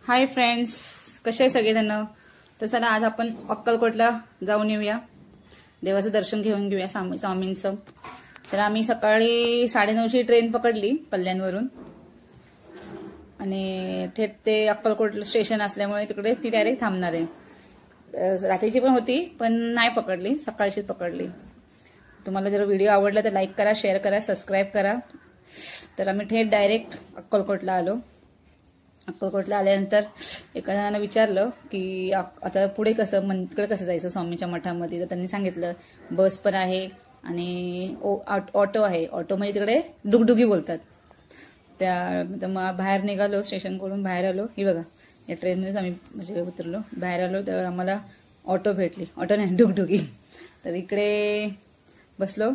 Hi friends, कसे सगळेजण. तर चला आज आपण अक्कलकोटला जाऊन येऊया, देवाचं दर्शन घेऊन घेऊया स्वामींचं. तर आम्ही सकाळी 9:30ची ट्रेन पकडली कल्याणवरून आणि थेट ते अक्कलकोट स्टेशन असल्यामुळे तिकडे ती डायरेक्ट थांबणार आहे. रात्रीची पण होती पण नाही पकडली, सकाळचीच पकडली. तुम्हाला जर व्हिडिओ आवडला तर लाईक करा, शेअर करा, सबस्क्राईब करा. तर आम्ही थेट डायरेक्ट अक्कलकोटला आलो. अक्कलकोटला आल्यानंतर एका जणांना विचारलं की आता पुढे कसं, तिकडे कसं जायचं स्वामीच्या मठामध्ये. तर त्यांनी सांगितलं बस पण आहे आणि ऑटो आहे. ऑटो म्हणजे तिकडे डुगडुगी बोलतात. त्या मग बाहेर निघालो, स्टेशनकडून बाहेर आलो. ही बघा, या ट्रेनमध्येच आम्ही म्हणजे उतरलो. बाहेर आलो तर आम्हाला ऑटो भेटली, ऑटो नाही डुगडुगी. तर इकडे बसलो.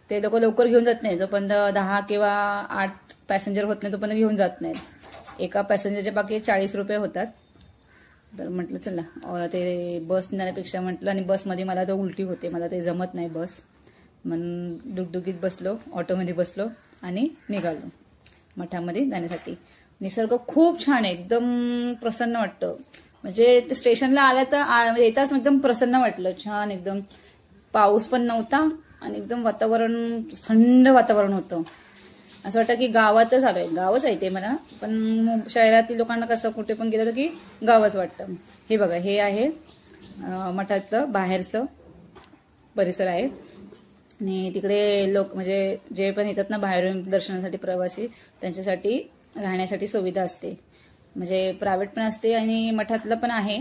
ते लोक लवकर घेऊन जात नाही, जोपर्यंत 10 किंवा 8 पॅसेंजर होत नाही तोपर्यंत घेऊन जात नाहीत. एका पॅसेंजरचे बाकी 40 रुपये होतात. तर म्हटलं चला ते बस नेण्यापेक्षा म्हटलं, आणि बसमध्ये मला तो उलटी होते, मला ते जमत नाही बस. मग डुगडुगीत बसलो, ऑटोमध्ये बसलो आणि निघालो मठामध्ये जाण्यासाठी. निसर्ग खूप छान आहे, एकदम प्रसन्न वाटतं. म्हणजे ते स्टेशनला आलं तर येताच एकदम प्रसन्न वाटलं, छान एकदम. पाऊस पण नव्हता आणि एकदम वातावरण थंड वातावरण होतं. असं वाटतं की गावातच आलोय. गावच आहे ते मला, पण शहरातील लोकांना कसं कुठे पण गेलं की गावच वाटतं. हे बघा, हे आहे मठाचं बाहेरचं परिसर आहे. आणि तिकडे लोक म्हणजे जे पण येतात ना बाहेरून दर्शनासाठी प्रवासी, त्यांच्यासाठी राहण्यासाठी सुविधा असते. म्हणजे प्रायव्हेट पण असते आणि मठातलं पण आहे.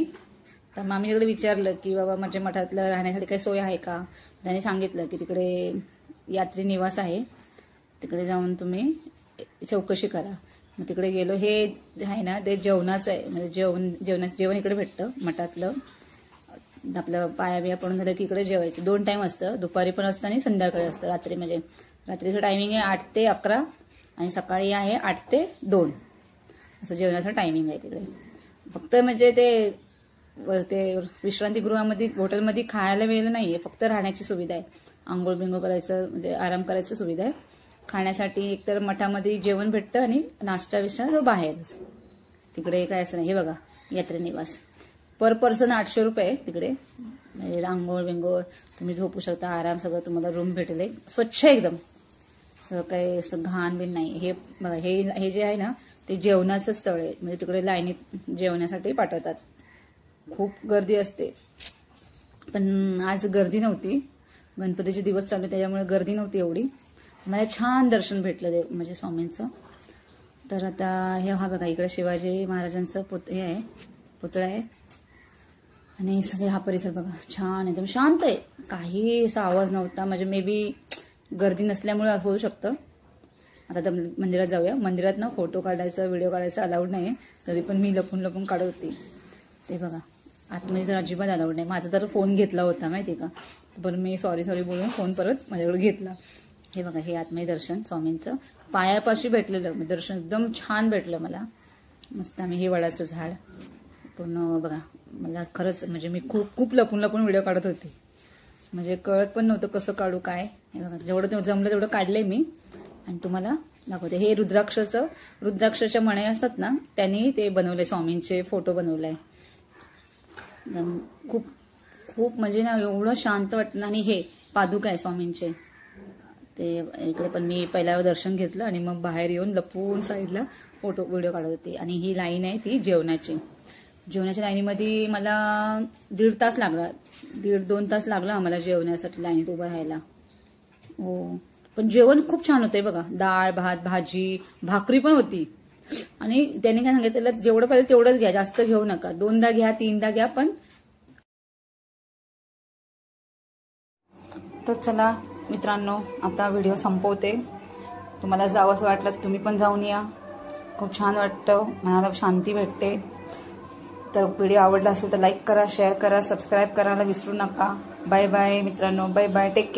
तर मग आम्ही तिकडे विचारलं की बाबा म्हणजे मठातलं राहण्यासाठी काही सोय आहे का. त्यांनी सांगितलं की तिकडे यात्री निवास आहे, तिकडे जाऊन तुम्ही चौकशी करा. मग तिकडे गेलो. हे आहे ना ते जेवणाचं आहे, म्हणजे जेवण इकडे भेटतं मठातलं. आपलं पाया बिया पडून झालं की इकडे जेवायचं. 2 टाइम असतं, दुपारी पण असतं आणि संध्याकाळी असतं. रात्री म्हणजे रात्रीचं टायमिंग आहे 8 ते 11 आणि सकाळी आहे 8 ते 2 असं जेवणाचं टायमिंग आहे तिकडे. फक्त म्हणजे ते विश्रांतीगृहामध्ये हॉटेलमध्ये खायला वेळेला नाहीये, फक्त राहण्याची सुविधा आहे. आंघोळ बिंघोळ करायचं म्हणजे आराम करायचं सुविधा आहे. खाण्यासाठी एकतर मठामध्ये जेवण भेटतं आणि नाश्ता विश्रांती बाहेरच. तिकडे काय असं नाही. हे बघा, यात्री निवास पर पर्सन 800 रुपये तिकडे. म्हणजे आंघोळ बिंघोळ तुम्ही झोपू शकता, आराम सगळं तुम्हाला रूम भेटले. स्वच्छ एकदम, सगळं काही असं घाण बिन नाही. हे बघा, हे जे आहे ना ते जेवणाचं स्थळ आहे. म्हणजे तिकडे लाईनीत जेवण्यासाठी पाठवतात. खूप गर्दी असते, पण आज गर्दी नव्हती. गणपतीचे दिवस चालू त्याच्यामुळे गर्दी नव्हती एवढी. मला छान दर्शन भेटलं म्हणजे स्वामींचं. तर आता हे हा बघा, इकडे शिवाजी महाराजांचं हे आहे, पुतळा आहे. आणि सगळे हा परिसर बघा, छान एकदम शांत आहे. काही असा आवाज नव्हता. म्हणजे मे बी गर्दी नसल्यामुळे होऊ शकतं. आता मंदिरात जाऊया. मंदिरात ना फोटो काढायचा, व्हिडिओ काढायचा अलाउड नाही, तरी पण मी लपून लपून काढत होती. ते बघा, आतमध्ये तर अजिबात अलाउड नाही. माझा तर फोन घेतला होता माहिती का, पण मी सॉरी बोलून फोन परत माझ्याकडे घेतला. हे बघा, हे आतमध्ये दर्शन स्वामींचं पायापाशी भेटलेलं दर्शन एकदम छान भेटलं मला. मस्त. आम्ही हे वडाचं झाड पूर्ण बघा, मला खरंच म्हणजे मी खूप लपून लपून व्हिडिओ काढत होते. म्हणजे कळत पण नव्हतं कसं काढू काय. हे बघा, जेवढं जमलं तेवढं काढलंय मी आणि तुम्हाला दाखवते. हे रुद्राक्षाच्या मणे असतात ना, त्यांनी ते बनवले, स्वामींचे फोटो बनवलाय. खूप म्हणजे ना एवढं शांत वाटलं. आणि हे पादुका आहे स्वामींचे. ते इकडे पण मी पहिला दर्शन घेतलं आणि मग बाहेर येऊन लपून साईडला व्हिडिओ काढत होते. आणि ही लाईन आहे ती जेवणाची. जेवणाच्या लाईनीमध्ये मला 1.5 तास लागला, 1.5-2 तास लागला आम्हाला जेवण्यासाठी लाईनीत उभं राहायला. हो, पण जेवण खूप छान होतंय बघा. डाळ भात भाजी भाकरी पण होती. आणि त्यांनी काय सांगितलं, जेवढं पाहिजे तेवढंच घ्या, जास्त घेऊ नका. 2दा घ्या 3दा घ्या. पण तर चला मित्रांनो, आता व्हिडिओ संपवते. तुम्हाला जावंसं वाटलं तर तुम्ही पण जाऊन या. खूप छान वाटतं, मनाला शांती भेटते. तर व्हिडिओ आवडला असेल तर लाईक करा, शेअर करा, सबस्क्राईब करायला विसरू नका. बाय बाय मित्रांनो, बाय बाय, टेक केअर.